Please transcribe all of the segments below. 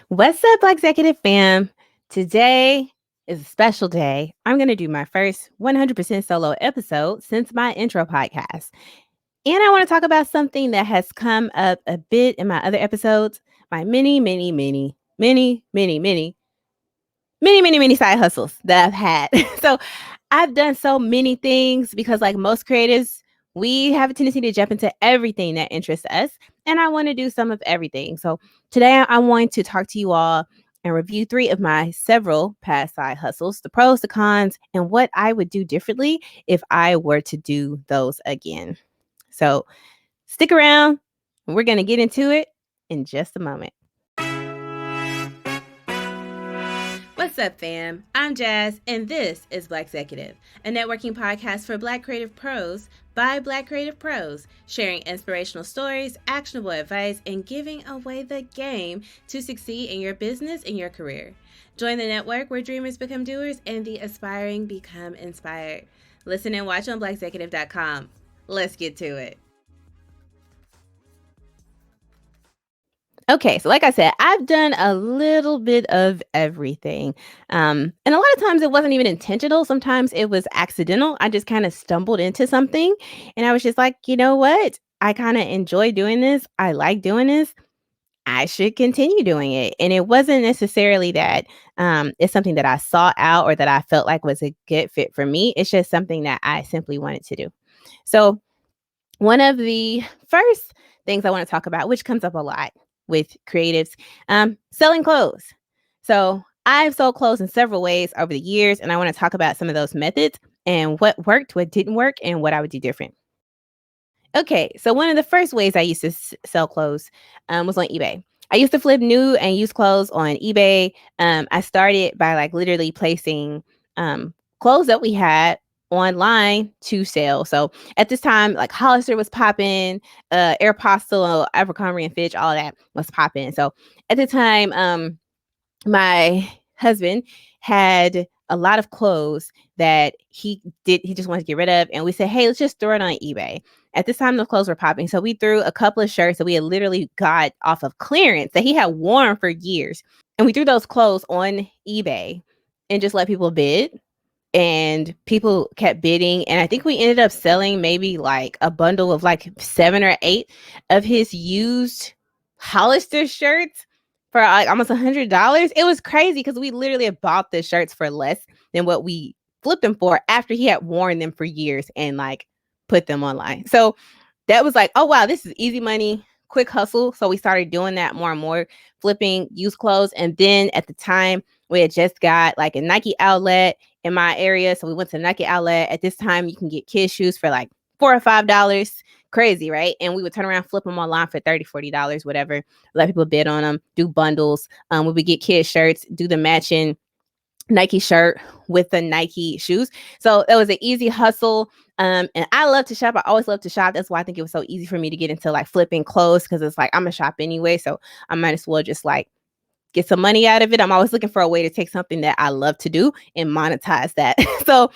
What's up, Blackxecutive fam? Today is a special day. I'm going to do my first 100% solo episode since my intro podcast. And I want to talk about something that has come up a bit in my other episodes, my many side hustles that I've had. So I've done so many things because, like most creatives, we have a tendency to jump into everything that interests us. And I want to do some of everything. So today I want to talk to you all and review three of my several past side hustles, the pros, the cons, and what I would do differently if I were to do those again. So stick around. We're going to get into it in just a moment. What's up, fam? I'm Jazz, and this is Blackxecutive, a networking podcast for Black creative pros by Black creative pros, sharing inspirational stories, actionable advice, and giving away the game to succeed in your business and your career. Join the network where dreamers become doers and the aspiring become inspired. Listen and watch on blackxecutive.com. Let's get to it. Okay, so like I said, I've done a little bit of everything. And a lot of times it wasn't even intentional. Sometimes it was accidental. I just kind of stumbled into something and I was just like, you know what? I kind of enjoy doing this. I like doing this. I should continue doing it. And it wasn't necessarily that it's something that I sought out or that I felt like was a good fit for me. It's just something that I simply wanted to do. So one of the first things I want to talk about, which comes up a lot with creatives, selling clothes. So I've sold clothes in several ways over the years, and I want to talk about some of those methods and what worked, what didn't work, and what I would do different. Okay, so one of the first ways I used to sell clothes was on eBay. I used to flip new and used clothes on eBay. I started by like literally placing clothes that we had online to sell. So at this time, like Hollister was popping, Aeropostale, Abercrombie and Fitch, all of that was popping. So at the time, my husband had a lot of clothes that he just wanted to get rid of, and we said, hey, let's just throw it on eBay. At this time, the clothes were popping, so we threw a couple of shirts that we had literally got off of clearance that he had worn for years, and we threw those clothes on eBay and just let people bid, and people kept bidding, and I think we ended up selling maybe like a bundle of like 7 or 8 of his used Hollister shirts for like almost $100. It was crazy because we literally had bought the shirts for less than what we flipped them for after he had worn them for years and like put them online. So that was like, oh wow, this is easy money, quick hustle. So we started doing that more and more, flipping used clothes. And then at the time, we had just got like a Nike outlet in my area. So we went to Nike outlet. At this time, you can get kids shoes for like $4 or $5. Crazy, right? And we would turn around, flip them online for $30, $40, whatever. Let people bid on them, do bundles. We would get kids shirts, do the matching Nike shirt with the Nike shoes. So it was an easy hustle. And I love to shop. I always love to shop. That's why I think it was so easy for me to get into like flipping clothes, because it's like I'm a shop anyway. So I might as well just like get some money out of it. I'm always looking for a way to take something that I love to do and monetize that. So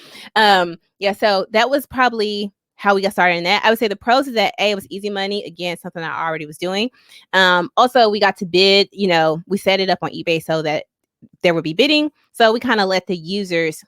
yeah, so that was probably how we got started in that. I would say the pros is that it was easy money. Again, something I already was doing. Also, we got to bid, we set it up on eBay so that there would be bidding. So we kind of let the users,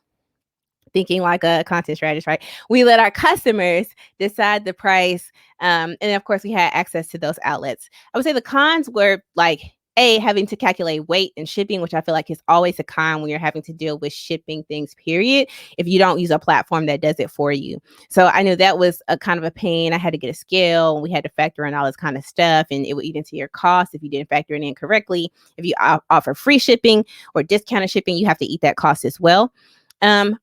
thinking like a content strategist, right? We let our customers decide the price. And of course, we had access to those outlets. I would say the cons were like, having to calculate weight and shipping, which I feel like is always a con when you're having to deal with shipping things, period, if you don't use a platform that does it for you. So I knew that was a kind of a pain. I had to get a scale, and we had to factor in all this kind of stuff, and it would eat into your cost if you didn't factor it in correctly. If you offer free shipping or discounted shipping, you have to eat that cost as well.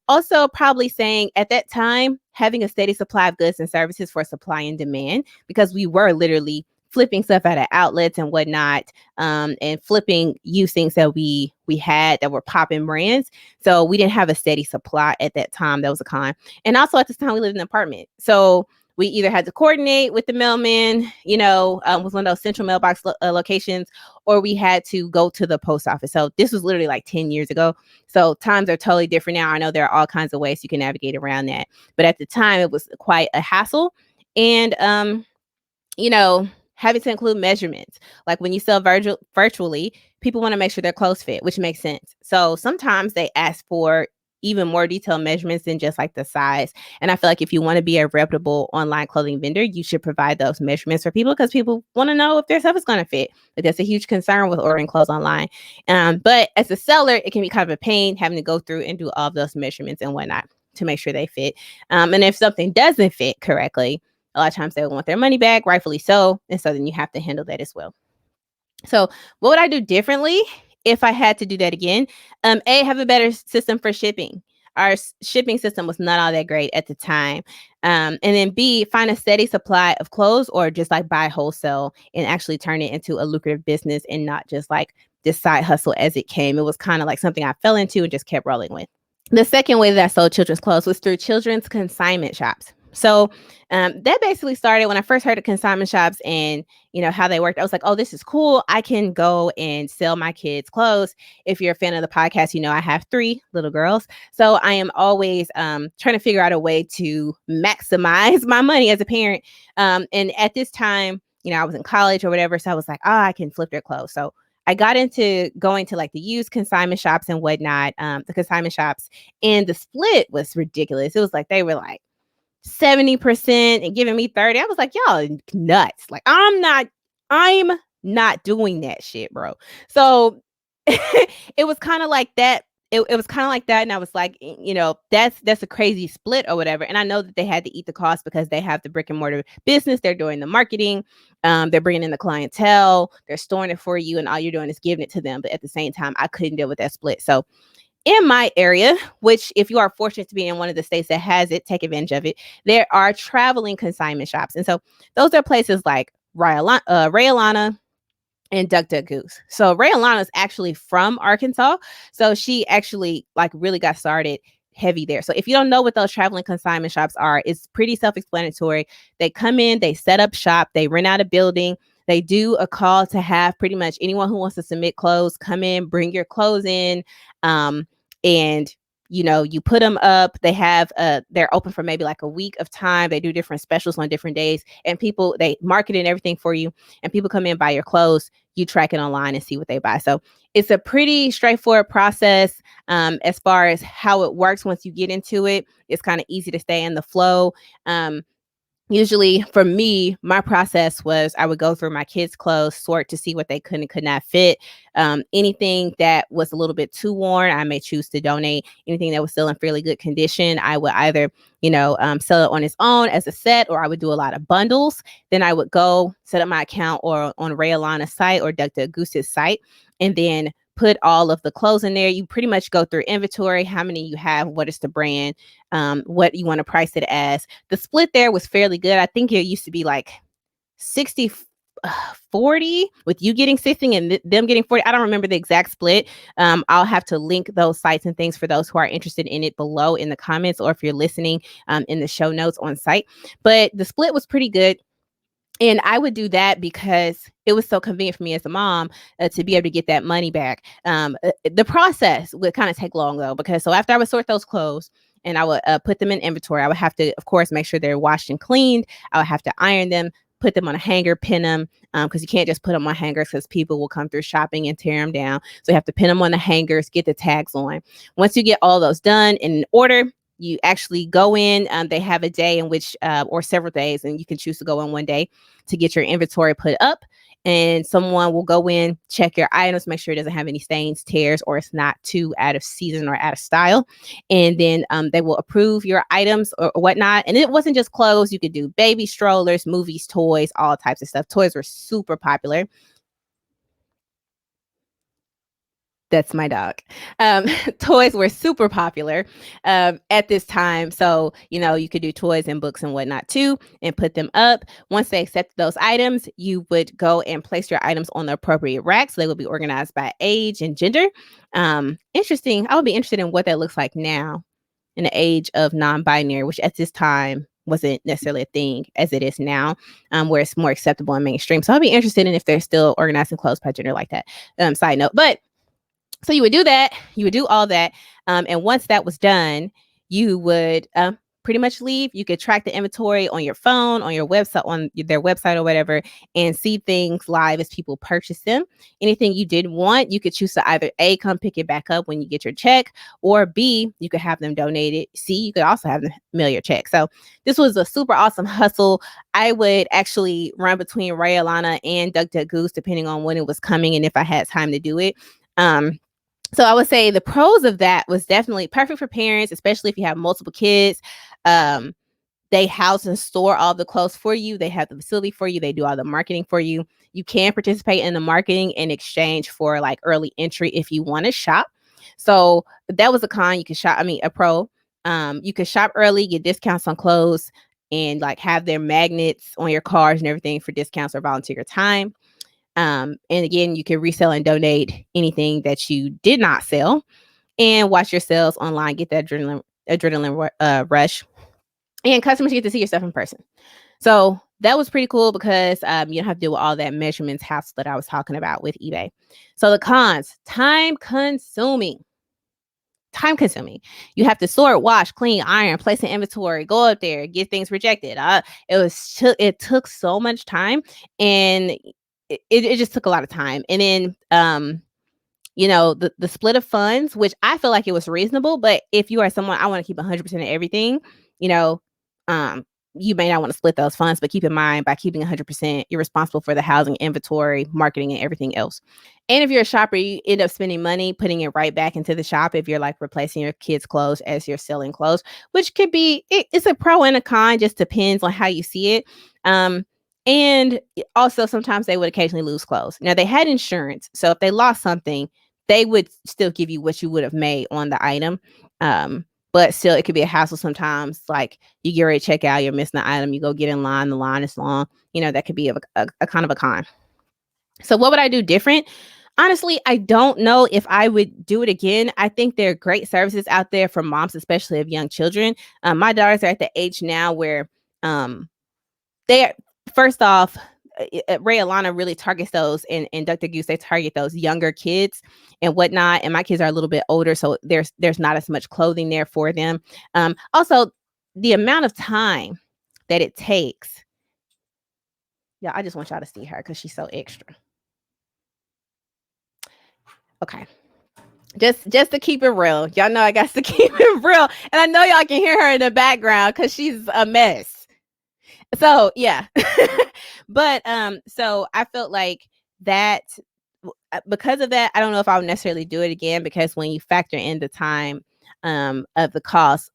Also probably saying at that time, having a steady supply of goods and services for supply and demand, because we were literally flipping stuff out of outlets and whatnot, and flipping used things that we had that were popping brands. So we didn't have a steady supply at that time. That was a con. And also at this time we lived in an apartment. So we either had to coordinate with the mailman, with one of those central mailbox locations, or we had to go to the post office. So this was literally like 10 years ago. So times are totally different now. I know there are all kinds of ways you can navigate around that. But at the time, it was quite a hassle. And, having to include measurements. Like when you sell virtually, people want to make sure their clothes fit, which makes sense. So sometimes they ask for even more detailed measurements than just like the size. And I feel like if you want to be a reputable online clothing vendor, you should provide those measurements for people because people want to know if their stuff is going to fit. But that's a huge concern with ordering clothes online. But as a seller, it can be kind of a pain having to go through and do all of those measurements and whatnot to make sure they fit. And if something doesn't fit correctly, a lot of times they want their money back, rightfully so. And so then you have to handle that as well. So what would I do differently if I had to do that again? A, have a better system for shipping. Our shipping system was not all that great at the time. And then B, find a steady supply of clothes or just like buy wholesale and actually turn it into a lucrative business and not just like this side hustle as it came. It was kind of like something I fell into and just kept rolling with. The second way that I sold children's clothes was through children's consignment shops. So that basically started when I first heard of consignment shops and, you know, how they worked. I was like, oh, this is cool. I can go and sell my kids clothes. If you're a fan of the podcast, you know, I have 3 little girls. So I am always trying to figure out a way to maximize my money as a parent. And at this time, you know, I was in college or whatever. So I was like, oh, I can flip their clothes. So I got into going to like the used consignment shops and whatnot, the consignment shops, and the split was ridiculous. It was like they were like 70% and giving me 30. I was like, y'all nuts. Like, I'm not doing that shit, bro. So it was kind of like that. It was kind of like that. And I was like, you know, that's a crazy split or whatever. And I know that they had to eat the cost because they have the brick and mortar business. They're doing the marketing. They're bringing in the clientele. They're storing it for you. And all you're doing is giving it to them. But at the same time, I couldn't deal with that split. So in my area, which if you are fortunate to be in one of the states that has it, take advantage of it. There are traveling consignment shops. And so those are places like Rhea, Lana, and Goose. So Rhea Lana is actually from Arkansas. So she actually like really got started heavy there. So if you don't know what those traveling consignment shops are, it's pretty self-explanatory. They come in, they set up shop, they rent out a building. They do a call to have pretty much anyone who wants to submit clothes come in, bring your clothes in. And you know, you put them up. They have they're open for maybe like a week of time. They do different specials on different days, and people, they market and everything for you, and people come in, buy your clothes, you track it online and see what they buy. So it's a pretty straightforward process. As far as how it works, once you get into it, it's kind of easy to stay in the flow. Usually for me, my process was I would go through my kids' clothes, sort to see what they could and could not fit. Anything that was a little bit too worn, I may choose to donate. Anything that was still in fairly good condition, I would either, you know, sell it on its own as a set, or I would do a lot of bundles. Then I would go set up my account or on Rhea Lana's site or Dr. Goose's site, and then put all of the clothes in there. You pretty much go through inventory, how many you have, what is the brand, what you want to price it as. The split there was fairly good. I think it used to be like 60 40 with you getting 60 and them getting 40. I don't remember the exact split. I'll have to link those sites and things for those who are interested in it below in the comments, or if you're listening in the show notes on site. But the split was pretty good. And I would do that because it was so convenient for me as a mom to be able to get that money back. The process would kind of take long though, because so after I would sort those clothes and I would put them in inventory, I would have to, of course, make sure they're washed and cleaned. I would have to iron them, put them on a hanger, pin them, because you can't just put them on hangers because people will come through shopping and tear them down. So you have to pin them on the hangers, get the tags on. Once you get all those done in order, you actually go in. They have a day in which, or several days, and you can choose to go in one day to get your inventory put up. And someone will go in, check your items, make sure it doesn't have any stains, tears, or it's not too out of season or out of style. And then they will approve your items or whatnot. And it wasn't just clothes. You could do baby strollers, movies, toys, all types of stuff. Toys were super popular. That's my dog. Toys were super popular at this time. So, you know, you could do toys and books and whatnot too, and put them up. Once they accepted those items, you would go and place your items on the appropriate rack. So they would be organized by age and gender. Interesting. I would be interested in what that looks like now in the age of non-binary, which at this time wasn't necessarily a thing as it is now, where it's more acceptable and mainstream. So I'll be interested in if they're still organizing clothes by gender like that. Side note, but so you would do that, you would do all that. And once that was done, you would pretty much leave. You could track the inventory on your phone, on your website, on their website or whatever, and see things live as people purchase them. Anything you didn't want, you could choose to either A, come pick it back up when you get your check, or B, you could have them donated. C, you could also have them mail your check. So this was a super awesome hustle. I would actually run between Rhea, Lana, and Goose, depending on when it was coming and if I had time to do it. So I would say the pros of that was definitely perfect for parents, especially if you have multiple kids. They house and store all the clothes for you. They have the facility for you. They do all the marketing for you. You can participate in the marketing in exchange for like early entry if you want to shop. So that was a con. You could shop, a pro. You could shop early, get discounts on clothes, and like have their magnets on your cars and everything for discounts or volunteer time. And again, you can resell and donate anything that you did not sell, and watch your sales online. Get that adrenaline rush, and customers get to see your stuff in person. So that was pretty cool because you don't have to deal with all that measurements hassle that I was talking about with eBay. So the cons: time consuming. You have to sort, wash, clean, iron, place an inventory, go up there, get things rejected. It took so much time, and it just took a lot of time. And then the split of funds, which I feel like it was reasonable, but if you are someone, I want to keep 100% of everything, you may not want to split those funds, but keep in mind, by keeping 100%, you're responsible for the housing, inventory, marketing, and everything else. And if you're a shopper, you end up spending money, putting it right back into the shop if you're like replacing your kids' clothes as you're selling clothes, which could be, it's a pro and a con, just depends on how you see it. And also sometimes they would occasionally lose clothes. Now they had insurance, so if they lost something, they would still give you what you would have made on the item. But still, it could be a hassle sometimes. Like you get ready to check out, you're missing the item, you go get in line, the line is long. That could be a kind of a con. So what would I do different? Honestly, I don't know if I would do it again. I think there are great services out there for moms, especially of young children. My daughters are at the age now where they, first off, Rhea, Lana really targets those, and Dr. Goose, they target those younger kids and whatnot. And my kids are a little bit older, so there's not as much clothing there for them. Also, the amount of time that it takes. Yeah, I just want y'all to see her because she's so extra. Okay. Just to keep it real. Y'all know I got to keep it real. And I know y'all can hear her in the background because she's a mess. So yeah. But so I felt like that because of that, I don't know if I would necessarily do it again, because when you factor in the time of the cost,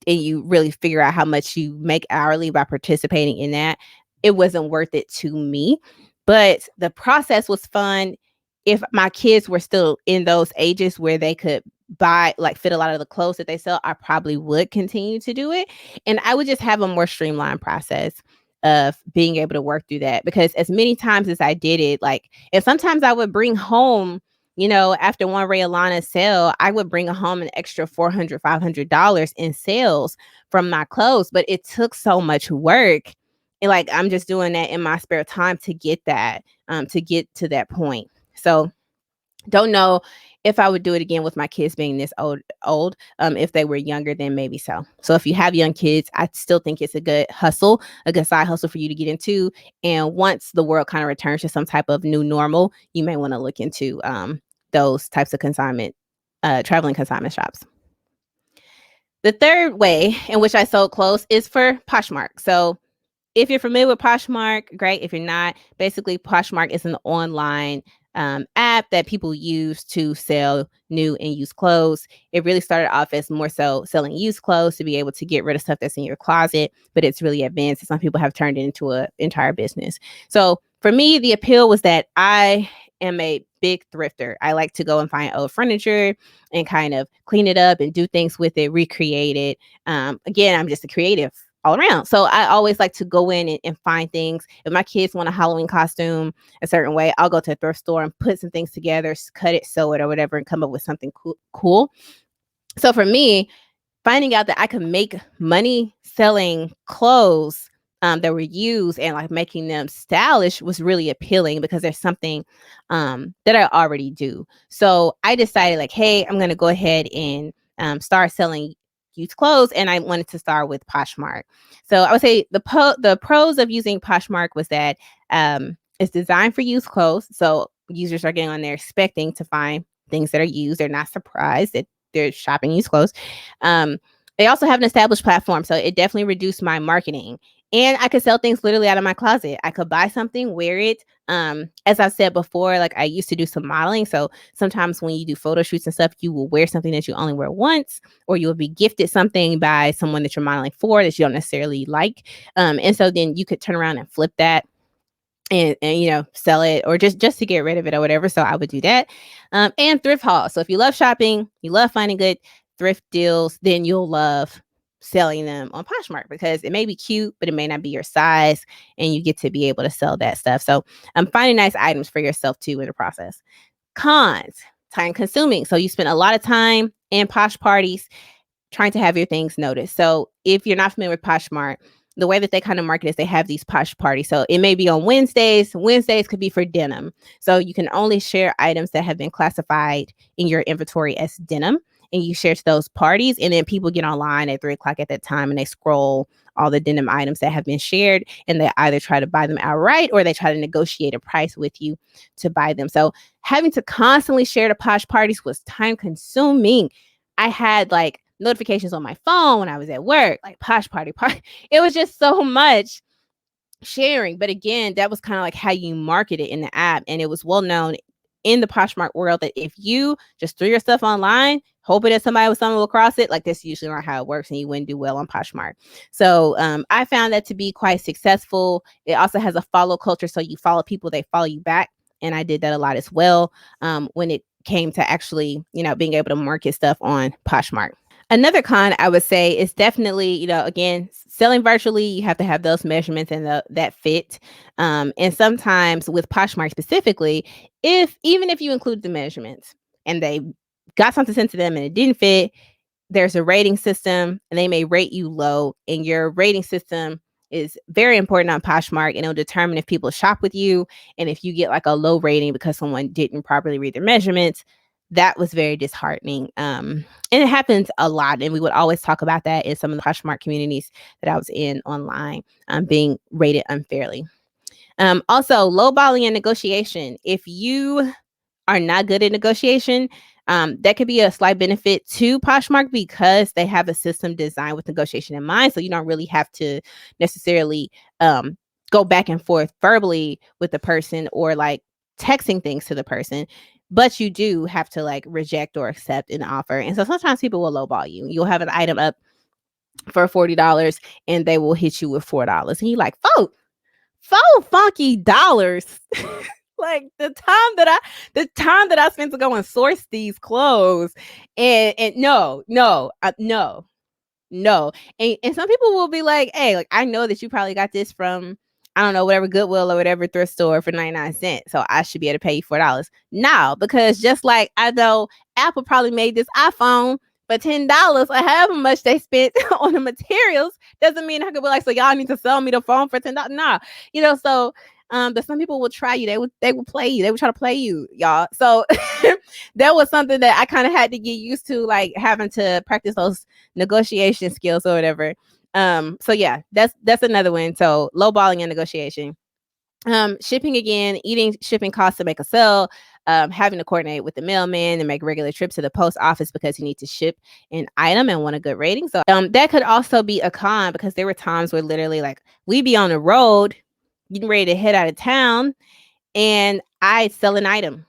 and you really figure out how much you make hourly by participating in that, it wasn't worth it to me. But the process was fun. If my kids were still in those ages where they could fit a lot of the clothes that they sell, I probably would continue to do it. And I would just have a more streamlined process of being able to work through that, because as many times as I did it, and sometimes I would bring home, after one Rhea Lana sale, I would bring home an extra $400, $500 in sales from my clothes, but it took so much work. And I'm just doing that in my spare time to get that, to get to that point. So don't know if I would do it again with my kids being this old. If they were younger, then maybe so. So if you have young kids, I still think it's a good hustle, a good side hustle for you to get into. And once the world kind of returns to some type of new normal, you may want to look into those types of consignment, traveling consignment shops. The third way in which I sold clothes is for Poshmark. So if you're familiar with Poshmark, great. If you're not, basically Poshmark is an online app that people use to sell new and used clothes. It really started off as more so selling used clothes to be able to get rid of stuff that's in your closet, but it's really advanced. Some people have turned it into an entire business. So for me, the appeal was that I am a big thrifter. I like to go and find old furniture and kind of clean it up and do things with it, recreate it. Again, I'm just a creative all around. So I always like to go in and find things. If my kids want a Halloween costume a certain way, I'll go to a thrift store and put some things together, cut it, sew it, or whatever, and come up with something cool. So for me, finding out that I could make money selling clothes that were used and making them stylish was really appealing, because there's something that I already do. So I decided hey, I'm going to go ahead and start selling used clothes, and I wanted to start with Poshmark. So I would say the pros of using Poshmark was that it's designed for used clothes. So users are getting on there expecting to find things that are used. They're not surprised that they're shopping used clothes. Um, they also have an established platform, so it definitely reduced my marketing. And I could sell things literally out of my closet. I could buy something, wear it. As I've said before, like I used to do some modeling. So sometimes when you do photo shoots and stuff, you will wear something that you only wear once, or you will be gifted something by someone that you're modeling for that you don't necessarily like. And so then you could turn around and flip that and sell it, or just to get rid of it or whatever. So I would do that. And thrift hauls. So if you love shopping, you love finding good thrift deals, then you'll love selling them on Poshmark, because it may be cute, but it may not be your size, and you get to be able to sell that stuff. So finding nice items for yourself too in the process. Cons: time consuming. So you spend a lot of time in Posh parties trying to have your things noticed. So if you're not familiar with Poshmark, the way that they kind of market is they have these Posh parties. So it may be on Wednesdays. Wednesdays could be for denim. So you can only share items that have been classified in your inventory as denim, and you share to those parties. And then people get online at 3 o'clock at that time, and they scroll all the denim items that have been shared, and they either try to buy them outright, or they try to negotiate a price with you to buy them. So having to constantly share the Posh parties was time consuming. I had like notifications on my phone when I was at work, like Posh party. It was just so much sharing. But again, that was kind of like how you market it in the app. And it was well known in the Poshmark world that if you just threw your stuff online, hoping that somebody would stumble across it, like that's usually not how it works, and you wouldn't do well on Poshmark. So I found that to be quite successful. It also has a follow culture. So you follow people, they follow you back. And I did that a lot as well when it came to actually, being able to market stuff on Poshmark. Another con I would say is definitely, again, selling virtually, you have to have those measurements and that fit. And sometimes with Poshmark specifically, even if you include the measurements and they got something sent to them and it didn't fit, there's a rating system, and they may rate you low, and your rating system is very important on Poshmark, and it'll determine if people shop with you. And if you get like a low rating because someone didn't properly read their measurements, that was very disheartening. And it happens a lot. And we would always talk about that in some of the Poshmark communities that I was in online, being rated unfairly. Also, lowballing and negotiation. If you are not good at negotiation, that could be a slight benefit to Poshmark, because they have a system designed with negotiation in mind. So you don't really have to necessarily go back and forth verbally with the person, or like texting things to the person. But you do have to like reject or accept an offer. And so sometimes people will lowball you. You'll have an item up for $40, and they will hit you with $4. And you're like, four funky dollars. Like the time that I spent to go and source these clothes, and no. And some people will be like, hey, like, I know that you probably got this from, I don't know, whatever Goodwill or whatever thrift store for 99 cents. So I should be able to pay you $4. No, because just like I know Apple probably made this iPhone for $10, or however much they spent on the materials, doesn't mean I could be like, so y'all need to sell me the phone for $10. No, so but some people will try you. They would play you. They would try to play you, y'all. So that was something that I kind of had to get used to, like having to practice those negotiation skills or whatever. So yeah, that's another one. So lowballing and negotiation. Shipping again, eating shipping costs to make a sale, having to coordinate with the mailman and make regular trips to the post office because you need to ship an item and want a good rating. So that could also be a con, because there were times where literally like we'd be on the road getting ready to head out of town, and I'd sell an item,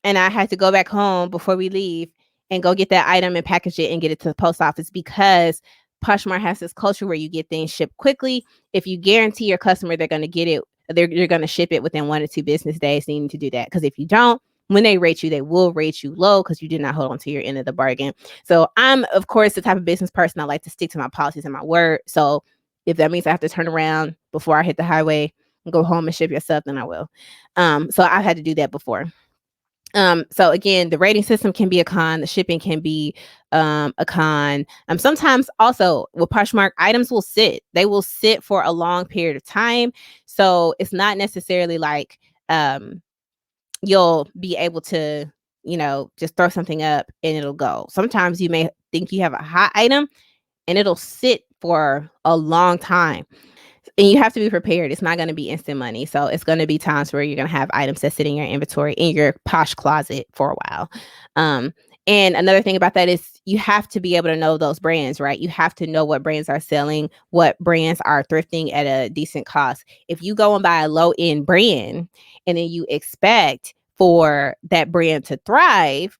and I had to go back home before we leave and go get that item and package it and get it to the post office, because Poshmark has this culture where you get things shipped quickly. If you guarantee your customer they're going to get it, you're going to ship it within 1 or 2 business days. So you need to do that, because if you don't, when they rate you, they will rate you low because you did not hold on to your end of the bargain. So I'm, of course, the type of business person I like to stick to my policies and my word. So if that means I have to turn around before I hit the highway and go home and ship your stuff, then I will. So I've had to do that before. So again, the rating system can be a con. The shipping can be a con. Sometimes also with Poshmark, items will sit. They will sit for a long period of time. So it's not necessarily like you'll be able to, just throw something up and it'll go. Sometimes you may think you have a hot item and it'll sit for a long time. And you have to be prepared. It's not going to be instant money. So it's going to be times where you're going to have items that sit in your inventory in your posh closet for a while. Um, and another thing about that is you have to be able to know those brands, right? You have to know what brands are selling, what brands are thrifting at a decent cost. If you go and buy a low end brand and then you expect for that brand to thrive,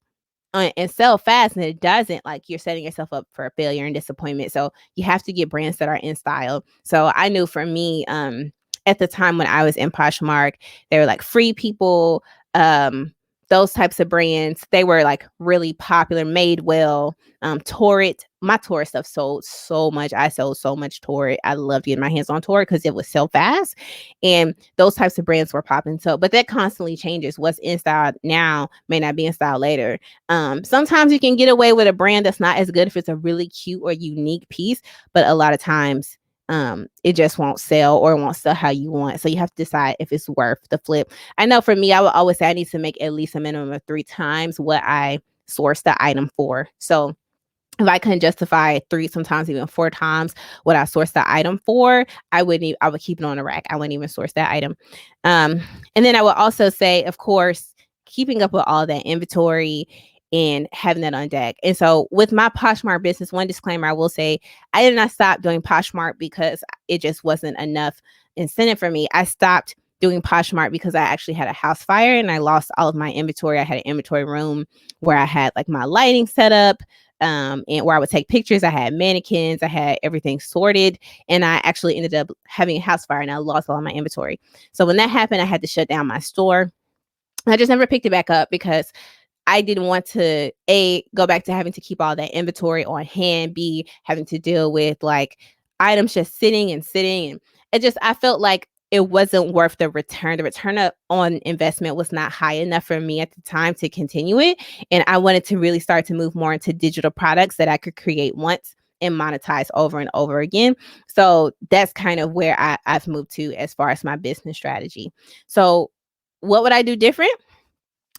and sell fast and it doesn't, like, you're setting yourself up for a failure and disappointment. So you have to get brands that are in style. So I knew for me, at the time when I was in Poshmark, they were like Free People, those types of brands. They were like really popular, made well. Torrid, my Torrid stuff sold so much. I sold so much Torrid. I loved getting my hands on Torrid because it was so fast. And those types of brands were popping. So, but that constantly changes. What's in style now may not be in style later. Sometimes you can get away with a brand that's not as good if it's a really cute or unique piece, but a lot of times it just won't sell or won't sell how you want. So you have to decide if it's worth the flip. I know for me, I would always say I need to make at least a minimum of 3 times what I sourced the item for. So if I couldn't justify 3, sometimes even 4 times what I sourced the item for, I would keep it on the rack. I wouldn't even source that item. And then I would also say, of course, keeping up with all that inventory and having that on deck. And so with my Poshmark business, one disclaimer I will say, I did not stop doing Poshmark because it just wasn't enough incentive for me. I stopped doing Poshmark because I actually had a house fire and I lost all of my inventory. I had an inventory room where I had like my lighting set up, and where I would take pictures. I had mannequins, I had everything sorted, and I actually ended up having a house fire and I lost all of my inventory. So when that happened, I had to shut down my store. I just never picked it back up because I didn't want to go back to having to keep all that inventory on hand, B, having to deal with like items just sitting and sitting. And I felt like it wasn't worth the return. The return on investment was not high enough for me at the time to continue it. And I wanted to really start to move more into digital products that I could create once and monetize over and over again. So that's kind of where I've moved to as far as my business strategy. So what would I do different?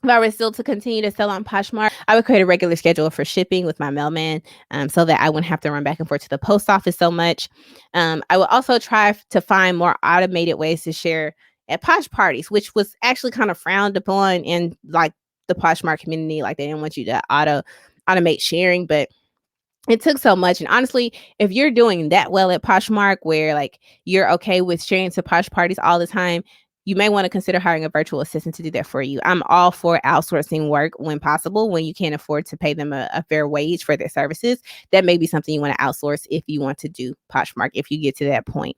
If I were still to continue to sell on Poshmark, I would create a regular schedule for shipping with my mailman, so that I wouldn't have to run back and forth to the post office so much. I would also try to find more automated ways to share at Posh parties, which was actually kind of frowned upon in like the Poshmark community. Like they didn't want you to automate sharing, but it took so much. And honestly, if you're doing that well at Poshmark where like you're okay with sharing to Posh parties all the time, you may want to consider hiring a virtual assistant to do that for you. I'm all for outsourcing work when possible, when you can't afford to pay them a fair wage for their services. That may be something you want to outsource if you want to do Poshmark, if you get to that point.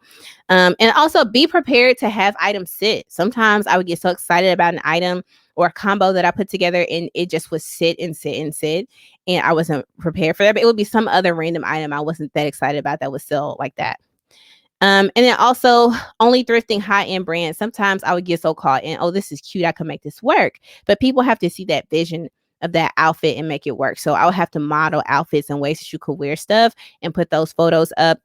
And also be prepared to have items sit. Sometimes I would get so excited about an item or a combo that I put together and it just would sit and sit and sit. And I wasn't prepared for that, but it would be some other random item I wasn't that excited about that would sell like that. And then also only thrifting high-end brands. Sometimes I would get so caught in, oh, this is cute, I can make this work. But people have to see that vision of that outfit and make it work. So I would have to model outfits and ways that you could wear stuff and put those photos up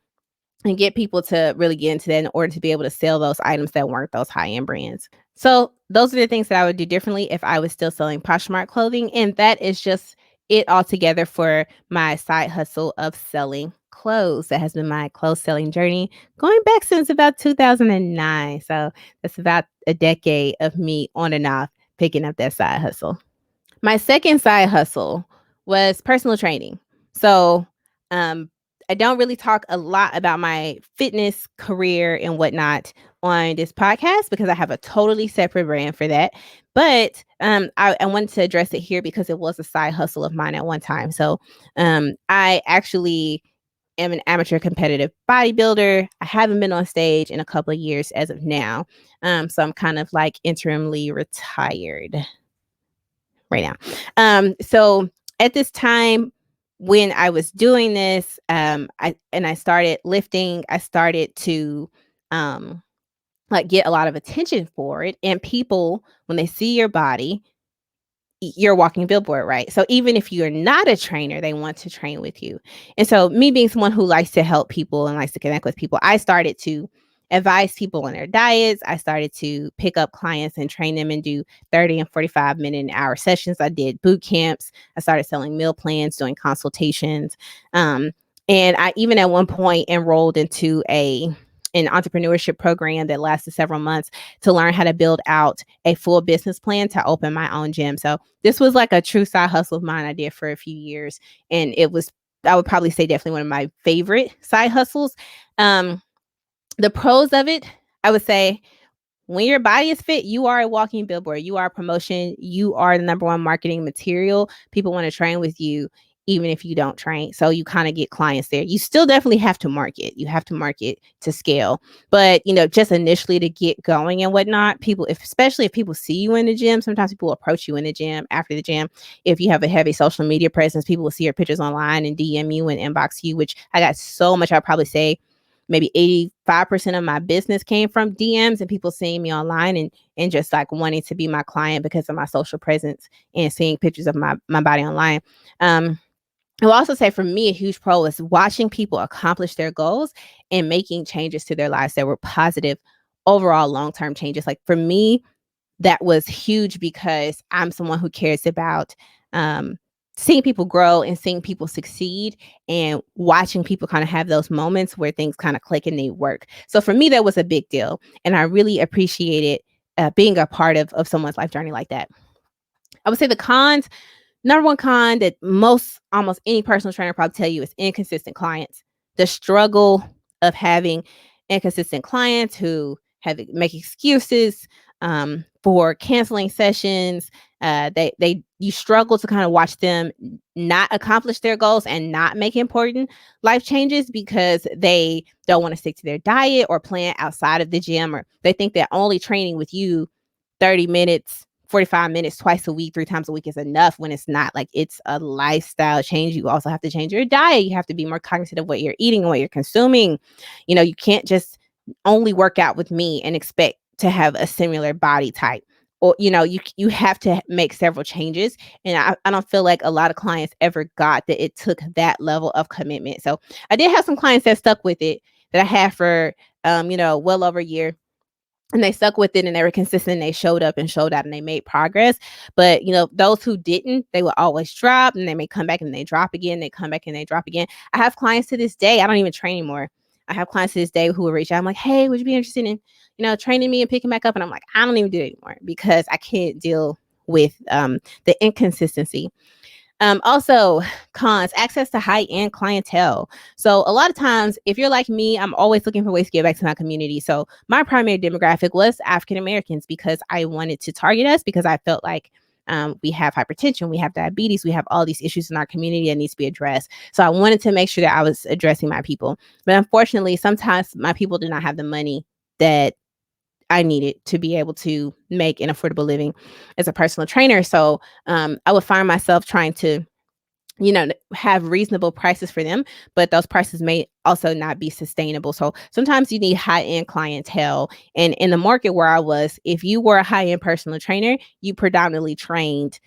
and get people to really get into that in order to be able to sell those items that weren't those high-end brands. So those are the things that I would do differently if I was still selling Poshmark clothing. And that is just it all together for my side hustle of selling clothes. That has been my clothes selling journey going back since about 2009. So that's about a decade of me on and off picking up that side hustle. My second side hustle was personal training. So, I don't really talk a lot about my fitness career and whatnot on this podcast because I have a totally separate brand for that. But I wanted to address it here because it was a side hustle of mine at one time. So I actually am an amateur competitive bodybuilder. I haven't been on stage in a couple of years as of now. So I'm kind of like interimly retired right now. So at this time when I was doing this, I started lifting, I started to like get a lot of attention for it. And people, when they see your body, you're a walking billboard, right? So even if you're not a trainer, they want to train with you. And so me being someone who likes to help people and likes to connect with people, I started to advise people on their diets. I started to pick up clients and train them and do 30 and 45-minute and hour sessions. I did boot camps. I started selling meal plans, doing consultations. And I even at one point enrolled into an entrepreneurship program that lasted several months to learn how to build out a full business plan to open my own gym. So this was like a true side hustle of mine I did for a few years. And it was, I would probably say, definitely one of my favorite side hustles. The pros of it, I would say, when your body is fit, you are a walking billboard. You are a promotion. You are the number one marketing material. People want to train with you, even if you don't train. So you kind of get clients there. You still definitely have to market. You have to market to scale. But, just initially to get going and whatnot, people, especially if people see you in the gym, sometimes people approach you in the gym after the gym. If you have a heavy social media presence, people will see your pictures online and DM you and inbox you, which I got so much, I'd probably say maybe 85% of my business came from DMs and people seeing me online and just like wanting to be my client because of my social presence and seeing pictures of my body online. I will also say for me, a huge pro is watching people accomplish their goals and making changes to their lives that were positive overall long-term changes. Like for me, that was huge because I'm someone who cares about seeing people grow and seeing people succeed and watching people kind of have those moments where things kind of click and they work. So for me, that was a big deal. And I really appreciated being a part of someone's life journey like that. I would say the cons, number one con that almost any personal trainer probably tell you is inconsistent clients. The struggle of having inconsistent clients who make excuses for canceling sessions. You struggle to kind of watch them not accomplish their goals and not make important life changes because they don't want to stick to their diet or plan outside of the gym, or they think that only training with you 30 minutes 45 minutes twice a week, 3 times a week is enough, when it's not. Like, it's a lifestyle change. You also have to change your diet. You have to be more cognizant of what you're eating and what you're consuming. You can't just only work out with me and expect to have a similar body type. Or, you have to make several changes. And I don't feel like a lot of clients ever got that it took that level of commitment. So I did have some clients that stuck with it that I had for, well over a year. And they stuck with it and they were consistent and they showed up and showed out and they made progress. But, those who didn't, they would always drop and they may come back and they drop again. They come back and they drop again. I have clients to this day. I don't even train anymore. I have clients to this day who will reach out. I'm like, hey, would you be interested in, training me and picking back up? And I'm like, I don't even do it anymore because I can't deal with the inconsistency. Also, cons, access to high-end clientele. So a lot of times, if you're like me, I'm always looking for ways to get back to my community. So my primary demographic was African Americans because I wanted to target us, because I felt like we have hypertension, we have diabetes, we have all these issues in our community that needs to be addressed. So I wanted to make sure that I was addressing my people. But unfortunately, sometimes my people did not have the money that I needed to be able to make an affordable living as a personal trainer. So I would find myself trying to, have reasonable prices for them, but those prices may also not be sustainable. So sometimes you need high-end clientele. And in the market where I was, if you were a high-end personal trainer, you predominantly trained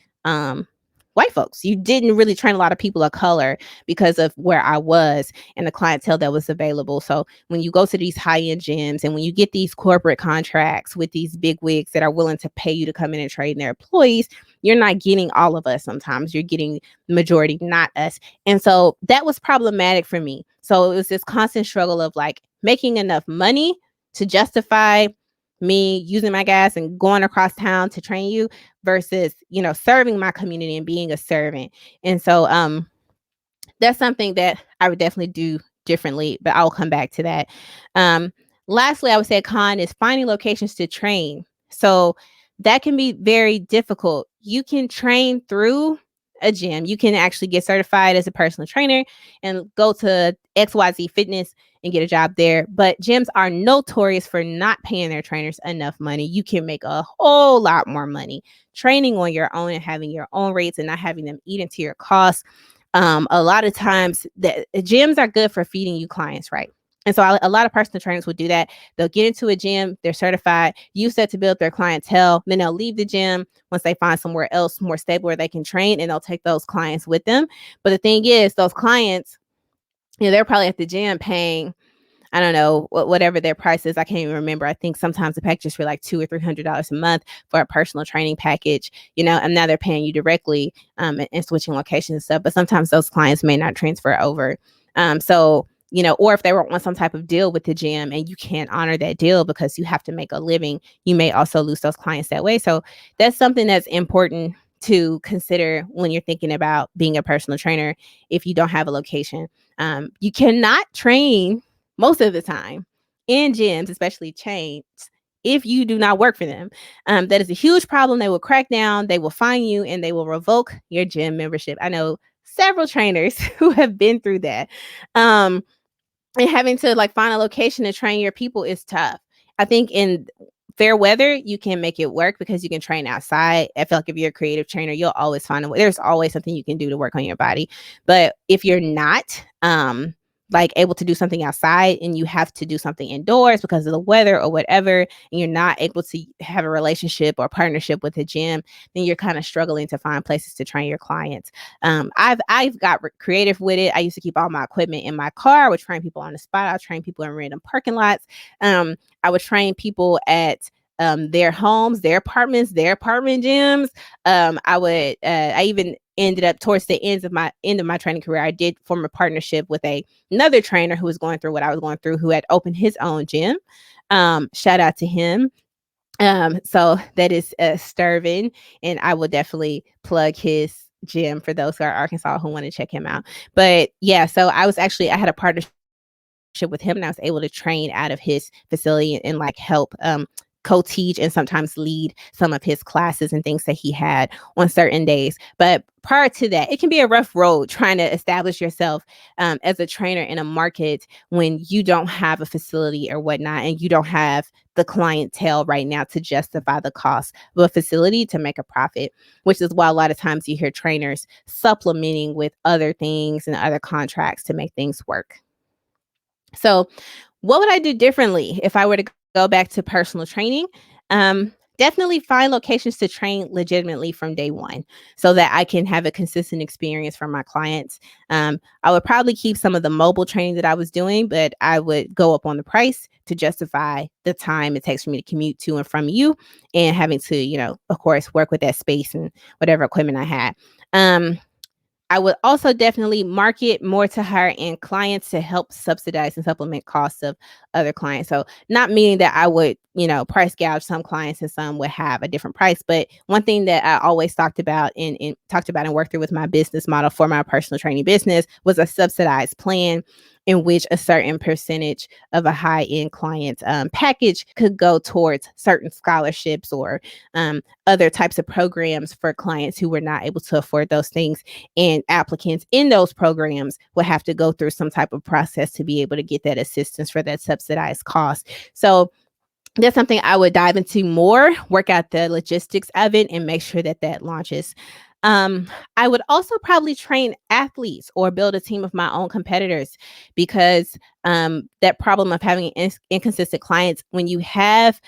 white folks. You didn't really train a lot of people of color because of where I was and the clientele that was available. So when you go to these high-end gyms and when you get these corporate contracts with these big wigs that are willing to pay you to come in and train their employees, you're not getting all of us. Sometimes you're getting the majority, not us. And so that was problematic for me. So it was this constant struggle of like making enough money to justify me using my gas and going across town to train you versus, serving my community and being a servant. And so that's something that I would definitely do differently, but I'll come back to that. Lastly, I would say a con is finding locations to train. So that can be very difficult. You can train through a gym. You can actually get certified as a personal trainer and go to XYZ Fitness and get a job there. But gyms are notorious for not paying their trainers enough money. You can make a whole lot more money training on your own and having your own rates and not having them eat into your costs. A lot of times the gyms are good for feeding you clients, right? And so a lot of personal trainers will do that. They'll get into a gym, they're certified, use that to build their clientele. Then they'll leave the gym once they find somewhere else more stable where they can train, and they'll take those clients with them. But the thing is, those clients, they're probably at the gym paying, I don't know, whatever their price is. I can't even remember. I think sometimes the packages for like $200 or $300 a month for a personal training package, and now they're paying you directly and switching locations and stuff. But sometimes those clients may not transfer over So, or if they were on some type of deal with the gym and you can't honor that deal because you have to make a living, you may also lose those clients that way. So that's something that's important to consider when you're thinking about being a personal trainer if you don't have a location. You cannot train most of the time in gyms, especially chains, if you do not work for them. That is a huge problem. They will crack down, they will fine you, and they will revoke your gym membership. I know several trainers who have been through that. And having to like find a location to train your people is tough. I think in fair weather, you can make it work because you can train outside. I feel like if you're a creative trainer, you'll always find a way. There's always something you can do to work on your body. But if you're not, like able to do something outside and you have to do something indoors because of the weather or whatever, and you're not able to have a relationship or partnership with a gym, then you're kind of struggling to find places to train your clients. I've got creative with it. I used to keep all my equipment in my car. I would train people on the spot. I would train people in random parking lots. I would train people at their homes, their apartments, their apartment gyms. I even ended up towards the end of my training career, I did form a partnership with another trainer who was going through what I was going through, who had opened his own gym. Shout out to him. So that is Sturvin, and I will definitely plug his gym for those who are Arkansas who want to check him out. But yeah, so I had a partnership with him, and I was able to train out of his facility and like help co-teach and sometimes lead some of his classes and things that he had on certain days. But prior to that, it can be a rough road trying to establish yourself as a trainer in a market when you don't have a facility or whatnot, and you don't have the clientele right now to justify the cost of a facility to make a profit, which is why a lot of times you hear trainers supplementing with other things and other contracts to make things work. So, what would I do differently if I were to go back to personal training? Definitely find locations to train legitimately from day one so that I can have a consistent experience for my clients. I would probably keep some of the mobile training that I was doing, but I would go up on the price to justify the time it takes for me to commute to and from you and having to, of course, work with that space and whatever equipment I had. I would also definitely market more to higher end clients to help subsidize and supplement costs of other clients. So not meaning that I would, price gouge some clients and some would have a different price. But one thing that I always talked about and worked through with my business model for my personal training business was a subsidized plan in which a certain percentage of a high end client's package could go towards certain scholarships or other types of programs for clients who were not able to afford those things, and applicants in those programs will have to go through some type of process to be able to get that assistance for that subsidized cost. So that's something I would dive into more, work out the logistics of it, and make sure that that launches. I would also probably train athletes or build a team of my own competitors because that problem of having inconsistent clients, when you have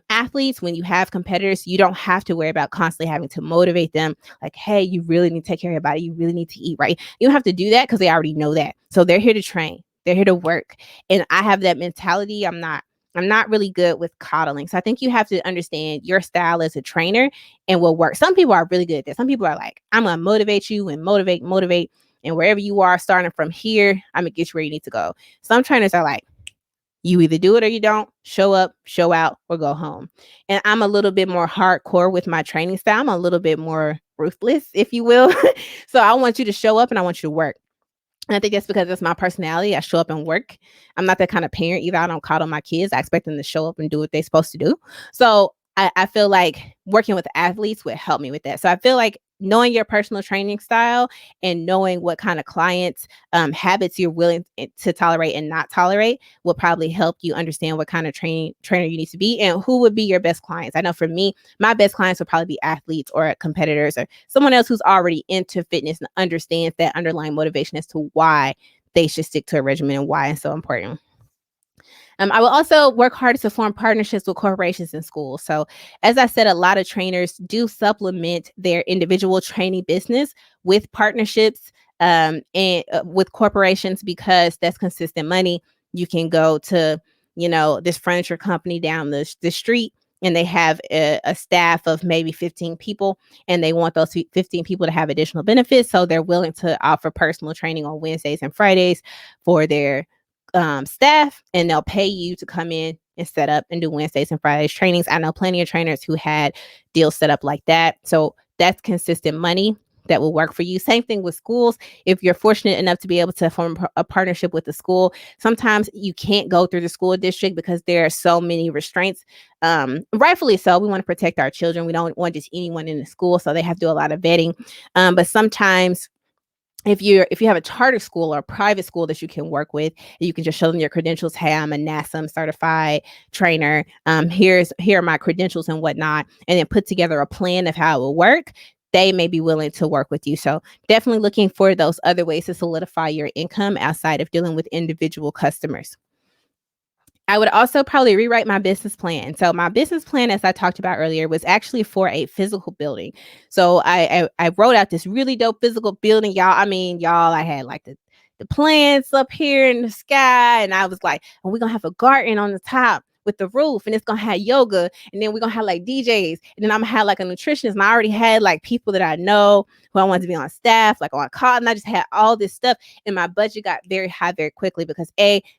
athletes, when you have competitors, you don't have to worry about constantly having to motivate them. Like, hey, you really need to take care of your body. You really need to eat right. You don't have to do that because they already know that. So they're here to train. They're here to work. And I have that mentality. I'm not really good with coddling. So I think you have to understand your style as a trainer and will work. Some people are really good at that. Some people are like, I'm going to motivate you and motivate. And wherever you are, starting from here, I'm going to get you where you need to go. Some trainers are like, you either do it or you don't. Show up, show out, or go home. And I'm a little bit more hardcore with my training style. I'm a little bit more ruthless, if you will. So I want you to show up and I want you to work. And I think that's because it's my personality. I show up and work. I'm not that kind of parent either. I don't coddle my kids. I expect them to show up and do what they're supposed to do. So I feel like working with athletes would help me with that. So I feel like knowing your personal training style and knowing what kind of clients habits you're willing to tolerate and not tolerate will probably help you understand what kind of trainer you need to be and who would be your best clients. I know for me, my best clients would probably be athletes or competitors or someone else who's already into fitness and understands that underlying motivation as to why they should stick to a regimen and why it's so important. I will also work hard to form partnerships with corporations and schools. So, as I said, a lot of trainers do supplement their individual training business with partnerships and with corporations because that's consistent money. You can go to, this furniture company down the street and they have a staff of maybe 15 people, and they want those 15 people to have additional benefits. So they're willing to offer personal training on Wednesdays and Fridays for their staff, and they'll pay you to come in and set up and do Wednesdays and Fridays trainings. I know plenty of trainers who had deals set up like that. So that's consistent money that will work for you. Same thing with schools. If you're fortunate enough to be able to form a partnership with the school, sometimes you can't go through the school district because there are so many restraints. Rightfully so. We want to protect our children. We don't want just anyone in the school, so they have to do a lot of vetting. But sometimes if you have a charter school or a private school that you can work with, you can just show them your credentials. Hey, I'm a NASM certified trainer. Here are my credentials and whatnot, and then put together a plan of how it will work. They may be willing to work with you. So definitely looking for those other ways to solidify your income outside of dealing with individual customers. I would also probably rewrite my business plan. So my business plan, as I talked about earlier, was actually for a physical building. So I wrote out this really dope physical building, y'all. I mean, y'all, I had like the plants up here in the sky, and I was like, and we're gonna have a garden on the top with the roof, and it's gonna have yoga, and then we're gonna have like DJs, and then I'm gonna have like a nutritionist. And I already had like people that I know who I wanted to be on staff, like on call, and I just had all this stuff, and my budget got very high very quickly because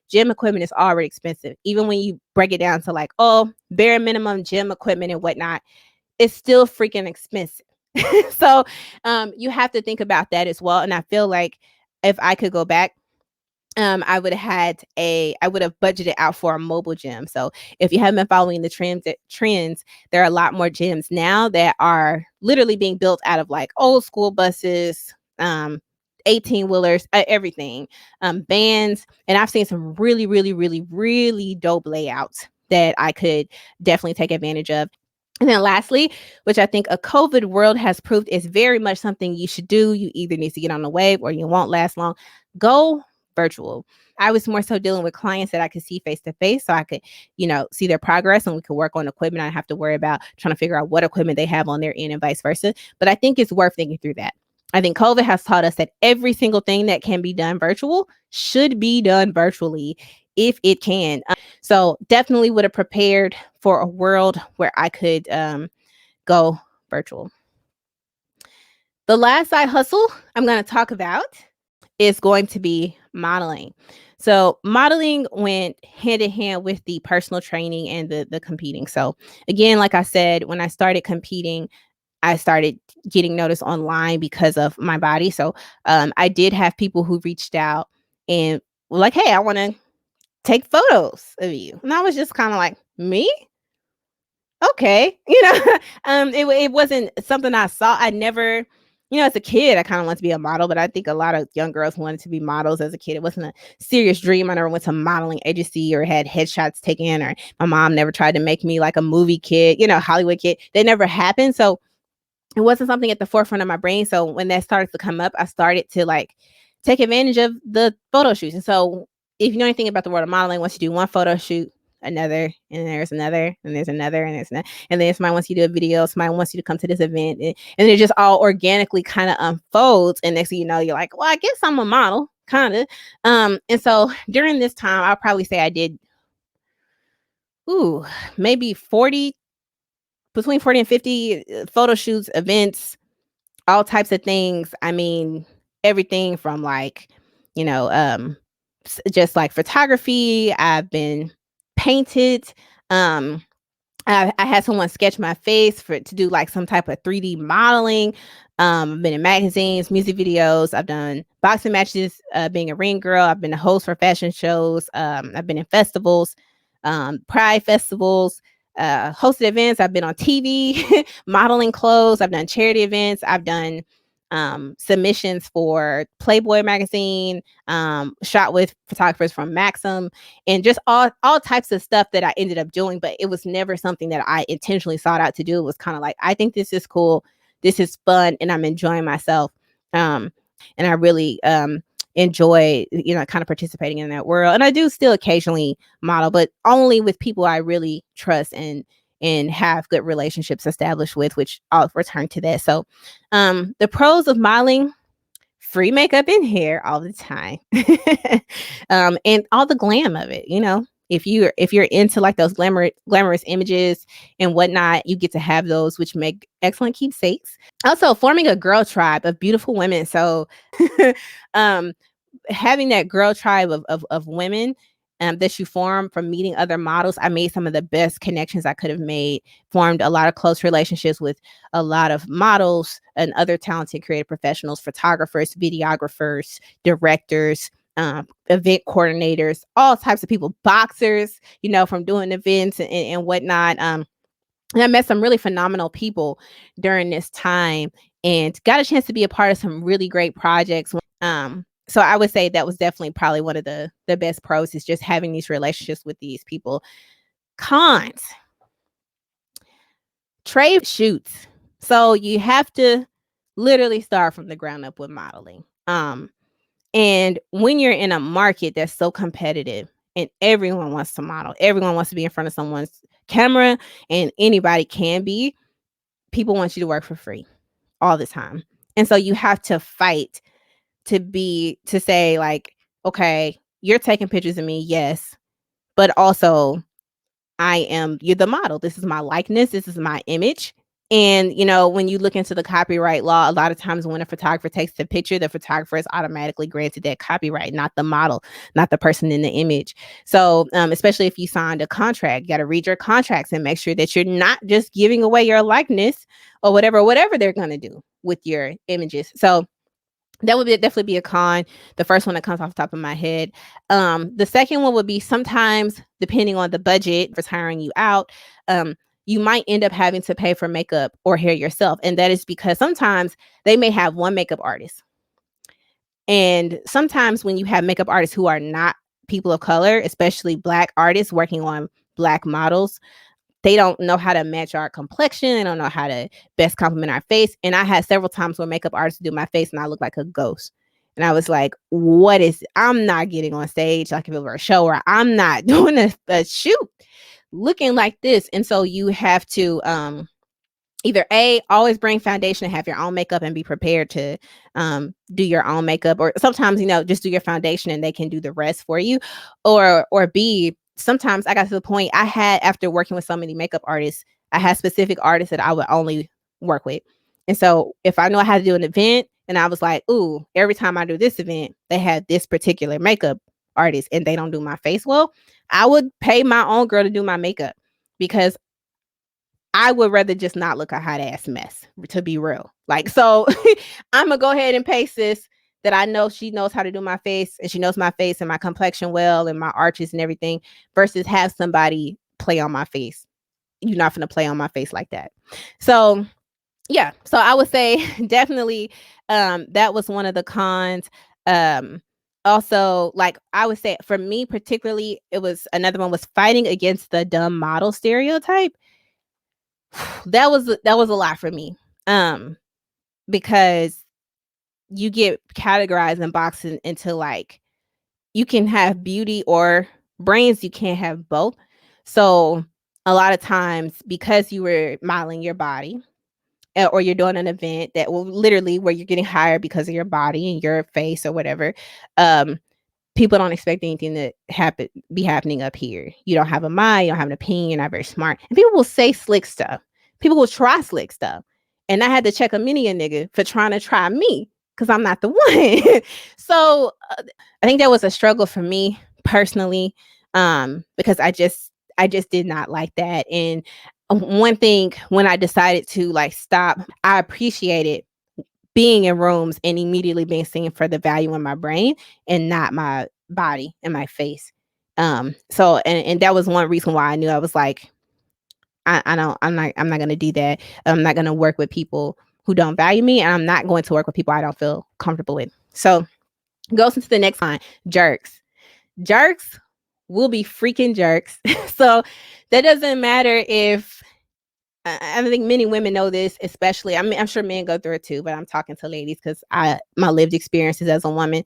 gym equipment is already expensive. Even when you break it down to like, oh, bare minimum gym equipment and whatnot, it's still freaking expensive. So you have to think about that as well. And I feel like if I could go back, I would have budgeted out for a mobile gym. So if you haven't been following the trends, there are a lot more gyms now that are literally being built out of like old school buses, 18 wheelers, everything, bands. And I've seen some really, really, really, really dope layouts that I could definitely take advantage of. And then lastly, which I think a COVID world has proved is very much something you should do. You either need to get on the wave or you won't last long. Go virtual. I was more so dealing with clients that I could see face to face, so I could, see their progress, and we could work on equipment. I don't have to worry about trying to figure out what equipment they have on their end and vice versa. But I think it's worth thinking through that. I think COVID has taught us that every single thing that can be done virtual should be done virtually if it can. So definitely would have prepared for a world where I could go virtual. The last side hustle I'm going to talk about is going to be modeling. So modeling went hand in hand with the personal training and the competing. So again, like I said, when I started competing, I started getting noticed online because of my body. So I did have people who reached out and were like, hey, I want to take photos of you. And I was just kind of like, me? Okay. It wasn't something I saw. I never, as a kid, I kind of wanted to be a model, but I think a lot of young girls wanted to be models as a kid. It wasn't a serious dream. I never went to modeling agency or had headshots taken, or my mom never tried to make me like a movie kid, Hollywood kid. They never happened. So it wasn't something at the forefront of my brain. So when that started to come up, I started to like take advantage of the photo shoots. And so if you know anything about the world of modeling, once you do one photo shoot, another, and there's another, and there's another, and there's another, and then somebody wants you to do a video, somebody wants you to come to this event, and it just all organically kind of unfolds. And next thing you know, you're like, well, I guess I'm a model, kind of. And so during this time, I'll probably say I did, maybe between 40 and 50 photo shoots, events, all types of things. I mean, everything from like, just like photography. I've been painted. I had someone sketch my face to do like some type of 3D modeling. I've been in magazines, music videos. I've done boxing matches, being a ring girl. I've been a host for fashion shows. I've been in festivals, pride festivals, hosted events. I've been on TV, modeling clothes. I've done charity events. I've done submissions for Playboy magazine, shot with photographers from Maxim, and just all types of stuff that I ended up doing. But it was never something that I intentionally sought out to do. It was kind of like, I think this is cool, this is fun, and I'm enjoying myself. And I really enjoy, kind of participating in that world. And I do still occasionally model, but only with people I really trust and have good relationships established with, which I'll return to that. So the pros of modeling: free makeup and hair all the time. And all the glam of it, If you're into like those glamorous images and whatnot, you get to have those, which make excellent keepsakes. Also, forming a girl tribe of beautiful women. So, um, having that girl tribe of women that you form from meeting other models, I made some of the best connections I could have made, formed a lot of close relationships with a lot of models and other talented creative professionals, photographers, videographers, directors, event coordinators, all types of people, boxers, from doing events and whatnot. And I met some really phenomenal people during this time and got a chance to be a part of some really great projects. So I would say that was definitely probably one of the best pros, is just having these relationships with these people. Cons: trade shoots. So you have to literally start from the ground up with modeling. And when you're in a market that's so competitive and everyone wants to model, everyone wants to be in front of someone's camera, and anybody can be, people want you to work for free all the time. And so you have to fight to say like, okay, you're taking pictures of me, yes, but also you're the model. This is my likeness. This is my image. And, when you look into the copyright law, a lot of times when a photographer takes the picture, the photographer is automatically granted that copyright, not the model, not the person in the image. So, especially if you signed a contract, you got to read your contracts and make sure that you're not just giving away your likeness or whatever they're going to do with your images. So, that would definitely be a con. The first one that comes off the top of my head. The second one would be, sometimes, depending on the budget for hiring you out, you might end up having to pay for makeup or hair yourself. And that is because sometimes they may have one makeup artist. And sometimes when you have makeup artists who are not people of color, especially Black artists working on Black models, they don't know how to match our complexion. They don't know how to best compliment our face. And I had several times where makeup artists do my face and I look like a ghost. And I was like, I'm not getting on stage like if it were a show, or I'm not doing a shoot looking like this. And so you have to either always bring foundation and have your own makeup and be prepared to do your own makeup, or sometimes, just do your foundation and they can do the rest for you, or B, sometimes I got to the point after working with so many makeup artists, I had specific artists that I would only work with. And so if I know I had to do an event and I was like, ooh, every time I do this event, they had this particular makeup artist and they don't do my face well, I would pay my own girl to do my makeup, because I would rather just not look a hot ass mess, to be real. Like, so I'm gonna go ahead and pay sis that I know she knows how to do my face, and she knows my face and my complexion well and my arches and everything, versus have somebody play on my face. You're not gonna play on my face like that. So yeah, so I would say definitely that was one of the cons. Also, like, I would say for me particularly, it was another one, was fighting against the dumb model stereotype. That was a lot for me. Because you get categorized and boxed into like, you can have beauty or brains, you can't have both. So a lot of times, because you were modeling your body, or you're doing an event that will literally where you're getting hired because of your body and your face or whatever, people don't expect anything to be happening up here. You don't have a mind, you don't have an opinion, you're not very smart. And people will say slick stuff. People will try slick stuff. And I had to check a nigga for trying to try me, because I'm not the one. So I think that was a struggle for me personally, because I just did not like that. And one thing, when I decided to like stop, I appreciated being in rooms and immediately being seen for the value in my brain and not my body and my face. So and that was one reason why I knew, I was like, I'm not gonna do that. I'm not gonna work with people who don't value me, and I'm not going to work with people I don't feel comfortable with. So goes into the next line: jerks. Jerks will be freaking jerks. So that doesn't matter if I think many women know this, especially. I mean, I'm sure men go through it too, but I'm talking to ladies because my lived experiences as a woman,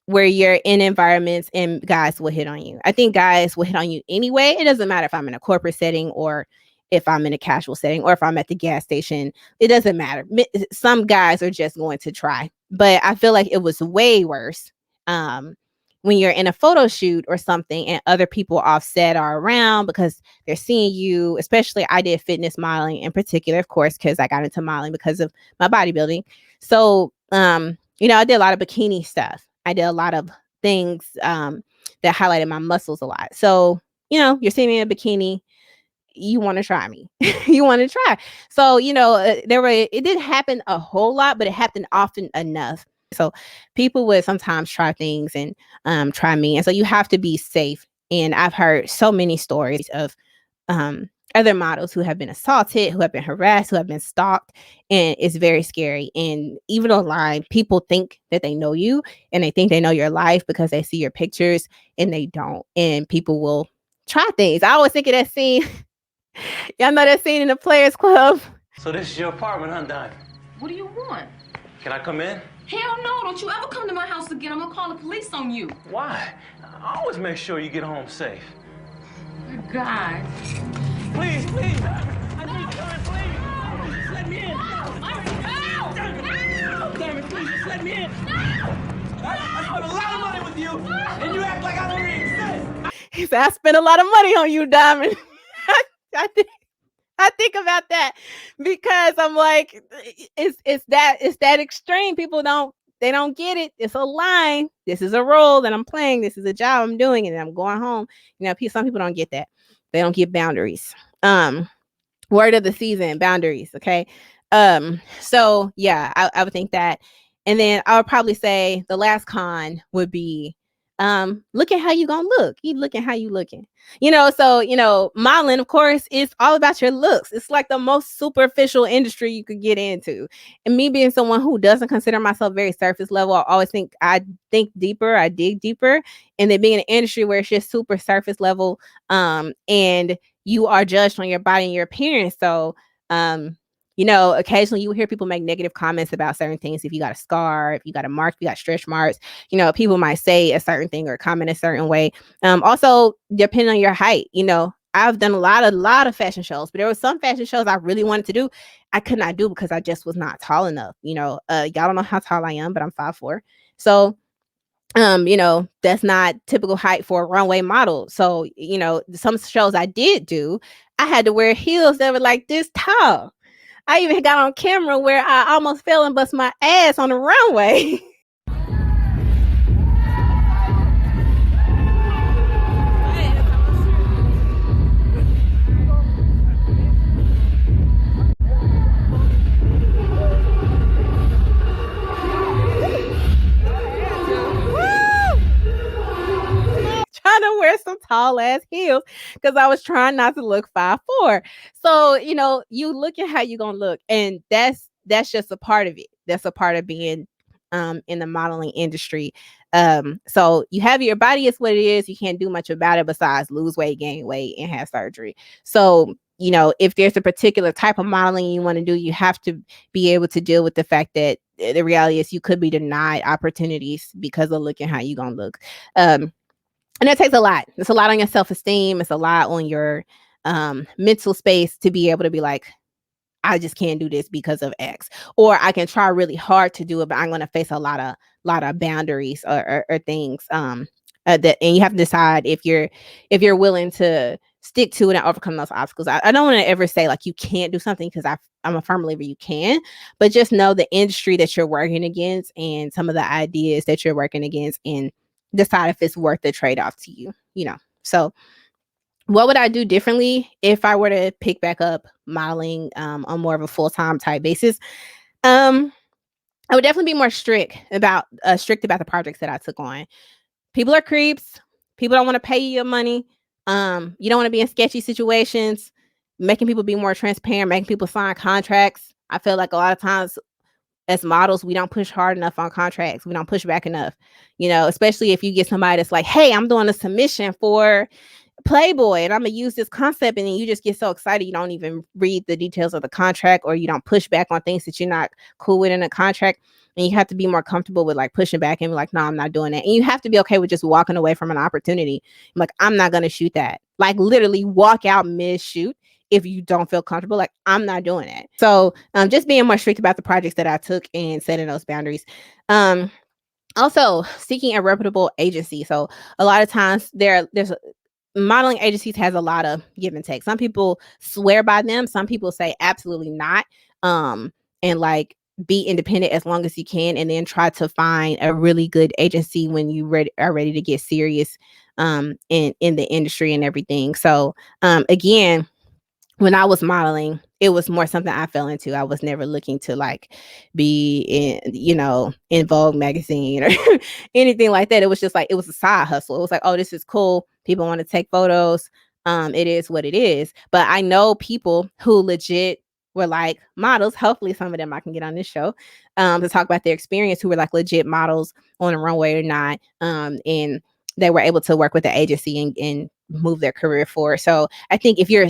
where you're in environments and guys will hit on you. I think guys will hit on you anyway. It doesn't matter if I'm in a corporate setting or if I'm in a casual setting or if I'm at the gas station. It doesn't matter. Some guys are just going to try, but I feel like it was way worse when you're in a photo shoot or something and other people offset are around because they're seeing you, especially I did fitness modeling in particular, of course, because I got into modeling because of my bodybuilding. So, I did a lot of bikini stuff. I did a lot of things that highlighted my muscles a lot. So, you're seeing me in a bikini, you want to try me. You want to try. So, it didn't happen a whole lot, but it happened often enough. So people would sometimes try things and try me. And so you have to be safe. And I've heard so many stories of other models who have been assaulted, who have been harassed, who have been stalked. And it's very scary. And even online, people think that they know you and they think they know your life because they see your pictures and they don't. And people will try things. I always think of that scene. Y'all know that scene in the Players Club. So this is your apartment, huh, Don? What do you want? Can I come in? Hell no, don't you ever come to my house again. I'm gonna call the police on you. Why? I always make sure you get home safe. Good God. Please, please. I need to come in, please. Just let me in. No! Damn it, please, just let me in. No! I spent a lot of money with you, and you act like I don't even exist. He said, I spent a lot of money on you, Diamond. I think about that because I'm like, it's that extreme. People don't get it. It's a line. This is a role that I'm playing. This is a job I'm doing, and I'm going home. Some people don't get that. They don't get boundaries. Word of the season, boundaries. Okay. So yeah, I would think that. And then I would probably say the last con would be look at how you gonna look. You look at how you looking. So modeling, of course, is all about your looks. It's like the most superficial industry you could get into. And me being someone who doesn't consider myself very surface level, I always think I think deeper, I dig deeper. And then being in an industry where it's just super surface level, and you are judged on your body and your appearance. So occasionally you hear people make negative comments about certain things. If you got a scar, if you got a mark, if you got stretch marks, people might say a certain thing or comment a certain way. Also, depending on your height, I've done a lot of fashion shows, but there were some fashion shows I really wanted to do. I could not do because I just was not tall enough. Y'all don't know how tall I am, but I'm 5'4". So that's not typical height for a runway model. So, some shows I did do, I had to wear heels that were like this tall. I even got on camera where I almost fell and bust my ass on the runway. Trying to wear some tall ass heels because I was trying not to look 5'4". So, you look at how you're gonna look, and that's just a part of it. That's a part of being in the modeling industry. So you have your body is what it is. You can't do much about it besides lose weight, gain weight, and have surgery. So, if there's a particular type of modeling you want to do, you have to be able to deal with the fact that the reality is you could be denied opportunities because of looking how you're gonna look. And that takes a lot. It's a lot on your self-esteem. It's a lot on your mental space to be able to be like, I just can't do this because of X, or I can try really hard to do it, but I'm going to face a lot of boundaries or things that, and you have to decide if you're willing to stick to it and overcome those obstacles. I don't want to ever say like you can't do something because I'm a firm believer you can, but just know the industry that you're working against and some of the ideas that you're working against, and decide if it's worth the trade-off to you. So what would I do differently if I were to pick back up modeling on more of a full-time type basis? I would definitely be more strict about the projects that I took on. People are creeps. People don't want to pay you your money. You don't want to be in sketchy situations, making people be more transparent, making people sign contracts. I feel like a lot of times as models, we don't push hard enough on contracts. We don't push back enough, especially if you get somebody that's like, hey, I'm doing a submission for Playboy and I'm gonna use this concept, and then you just get so excited you don't even read the details of the contract, or you don't push back on things that you're not cool with in a contract. And you have to be more comfortable with like pushing back and be like, no, I'm not doing that. And you have to be okay with just walking away from an opportunity. I'm like, I'm not gonna shoot that. Like literally walk out mid-shoot if you don't feel comfortable. Like, I'm not doing that. So just being more strict about the projects that I took and setting those boundaries. Also, seeking a reputable agency. So a lot of times there's modeling agencies has a lot of give and take. Some people swear by them. Some people say absolutely not. And like be independent as long as you can, and then try to find a really good agency when you are ready to get serious in the industry and everything. So again, when I was modeling, it was more something I fell into. I was never looking to like be in, in Vogue magazine or anything like that. It was just like it was a side hustle. It was like, oh, this is cool. People want to take photos. It is what it is. But I know people who legit were like models. Hopefully, some of them I can get on this show to talk about their experience. Who were like legit models on a runway or not, and they were able to work with the agency and move their career forward. So I think if you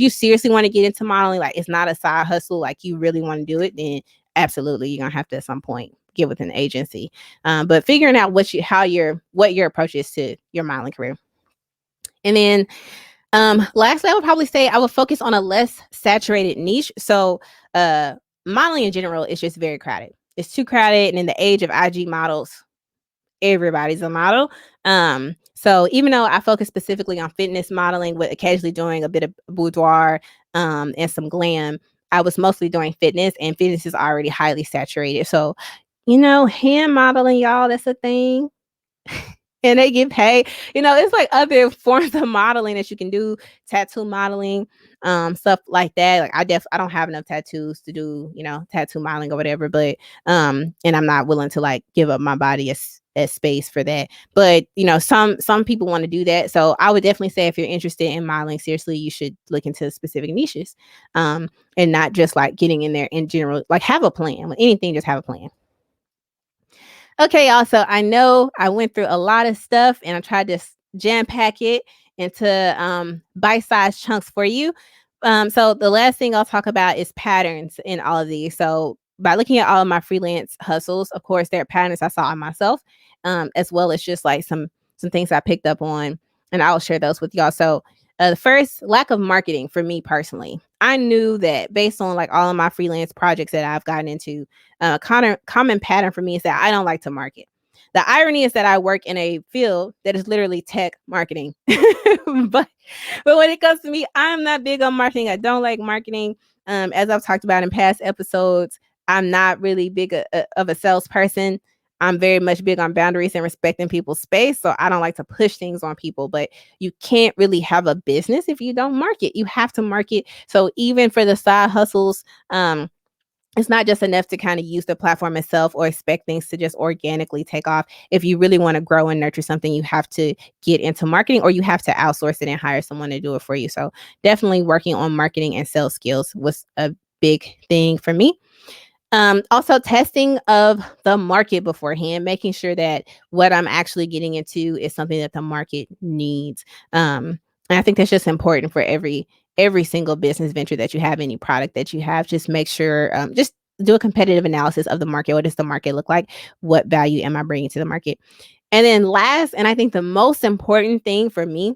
seriously want to get into modeling, like it's not a side hustle, like you really want to do it, then absolutely you're gonna have to at some point get with an agency. But figuring out what your approach is to your modeling career. And then lastly, I would probably say I would focus on a less saturated niche. So modeling in general is just very crowded. It's too crowded, and in the age of IG models, everybody's a model. So even though I focus specifically on fitness modeling with occasionally doing a bit of boudoir and some glam, I was mostly doing fitness, and fitness is already highly saturated. So, hand modeling, y'all, that's a thing. And they get paid. It's like other forms of modeling that you can do, tattoo modeling, stuff like that. Like I don't have enough tattoos to do, tattoo modeling or whatever, but and I'm not willing to like give up my body as space for that. But some people want to do that. So I would definitely say if you're interested in modeling seriously, you should look into specific niches. And not just like getting in there in general. Like have a plan. With anything, just have a plan. Okay, y'all. So I know I went through a lot of stuff and I tried to jam pack it into bite-sized chunks for you. So the last thing I'll talk about is patterns in all of these. So by looking at all of my freelance hustles, of course, there are patterns I saw in myself, as well as just like some things I picked up on, and I'll share those with y'all. So the first, lack of marketing for me personally. I knew that based on like all of my freelance projects that I've gotten into, common pattern for me is that I don't like to market. The irony is that I work in a field that is literally tech marketing. but but when it comes to me, I'm not big on marketing. I don't like marketing. As I've talked about in past episodes, I'm not really big of a salesperson. I'm very much big on boundaries and respecting people's space. So I don't like to push things on people, but you can't really have a business if you don't market. You have to market. So even for the side hustles, it's not just enough to kind of use the platform itself or expect things to just organically take off. If you really want to grow and nurture something, you have to get into marketing, or you have to outsource it and hire someone to do it for you. So definitely working on marketing and sales skills was a big thing for me. Also testing of the market beforehand, making sure that what I'm actually getting into is something that the market needs. And I think that's just important for every single business venture that you have, any product that you have. Just make sure, just do a competitive analysis of the market. What does the market look like? What value am I bringing to the market? And then last, and I think the most important thing for me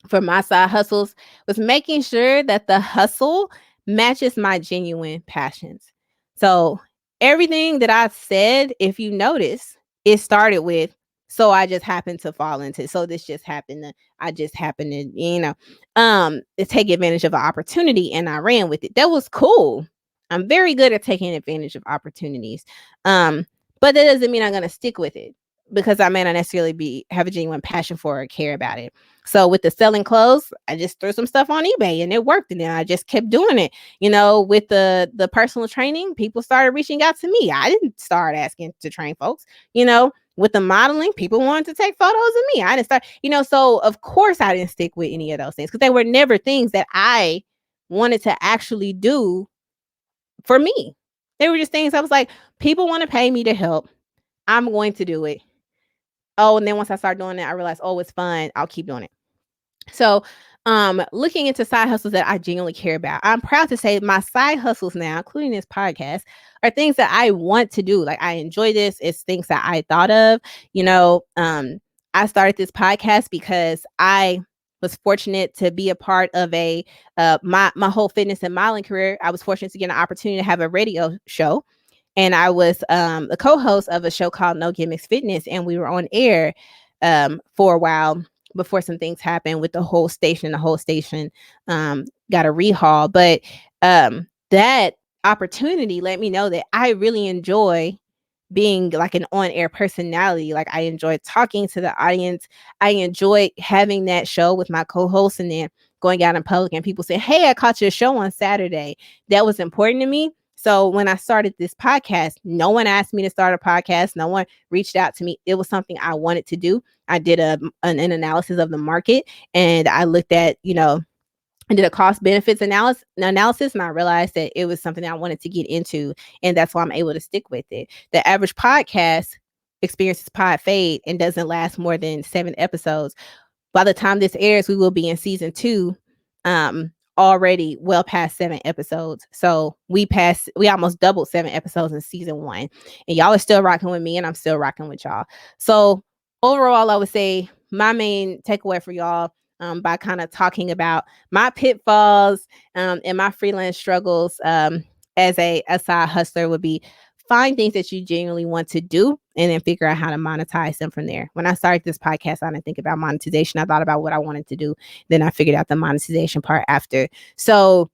for my side hustles was making sure that the hustle matches my genuine passions. So everything that I said, if you notice, it started with, so I just happened to fall into, so this just happened to, I just happened to, to take advantage of an opportunity, and I ran with it. That was cool. I'm very good at taking advantage of opportunities. But that doesn't mean I'm gonna stick with it, because I may not necessarily have a genuine passion for or care about it. So with the selling clothes, I just threw some stuff on eBay and it worked, and then I just kept doing it. With the personal training, people started reaching out to me. I didn't start asking to train folks. With the modeling, people wanted to take photos of me. I didn't start, so of course I didn't stick with any of those things, because they were never things that I wanted to actually do for me. They were just things I was like, people want to pay me to help. I'm going to do it. Oh, and then once I started doing it, I realized, oh, it's fun. I'll keep doing it. So, looking into side hustles that I genuinely care about, I'm proud to say my side hustles now, including this podcast, are things that I want to do. Like I enjoy this. It's things that I thought of. I started this podcast because I was fortunate to be a part of my whole fitness and modeling career. I was fortunate to get an opportunity to have a radio show. and I was the co-host of a show called No Gimmicks Fitness, and we were on air for a while before some things happened with the whole station. The whole station got a rehaul, but that opportunity let me know that I really enjoy being like an on-air personality. Like, I enjoy talking to the audience. I enjoy having that show with my co-host, and then going out in public and people say, hey, I caught your show on Saturday. That was important to me. So when I started this podcast, no one asked me to start a podcast. No one reached out to me. It was something I wanted to do. I did an analysis of the market, and I looked at, I did a cost benefits analysis, and I realized that it was something I wanted to get into, and that's why I'm able to stick with it. The average podcast experiences pod fade and doesn't last more than 7 episodes. By the time this airs, we will be in season 2, already well past 7 episodes. So we almost doubled 7 episodes in season 1, and y'all are still rocking with me, and I'm still rocking with y'all. So overall, I would say my main takeaway for y'all, by kind of talking about my pitfalls and my freelance struggles as a side hustler, would be find things that you genuinely want to do and then figure out how to monetize them from there. When I started this podcast, I didn't think about monetization. I thought about what I wanted to do. Then I figured out the monetization part after. So,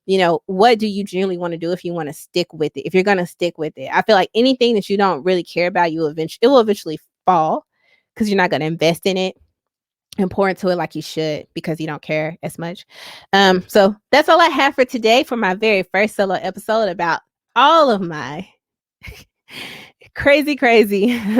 what do you genuinely want to do if you want to stick with it? If you're going to stick with it, I feel like anything that you don't really care about, it will eventually fall because you're not going to invest in it and pour into it like you should because you don't care as much. So that's all I have for today for my very first solo episode about all of my crazy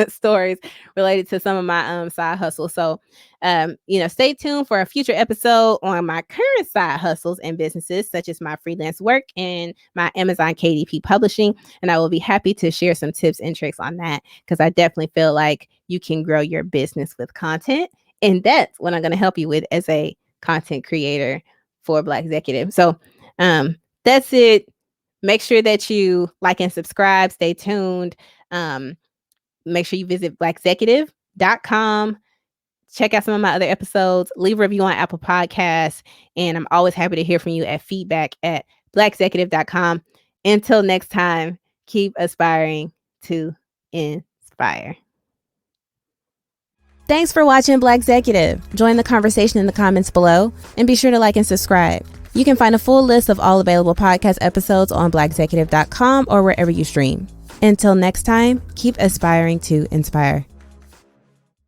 stories related to some of my side hustles. So stay tuned for a future episode on my current side hustles and businesses, such as my freelance work and my Amazon KDP publishing, and I will be happy to share some tips and tricks on that, because I definitely feel like you can grow your business with content, and that's what I'm going to help you with as a content creator for Blackxecutive. So that's it. Make sure that you like and subscribe. Stay tuned. Make sure you visit blackxecutive.com. Check out some of my other episodes. Leave a review on Apple Podcasts. And I'm always happy to hear from you at feedback@blackxecutive.com. Until next time, keep aspiring to inspire. Thanks for watching Blackxecutive. Join the conversation in the comments below, and be sure to like and subscribe. You can find a full list of all available podcast episodes on blackxecutive.com or wherever you stream. Until next time, keep aspiring to inspire.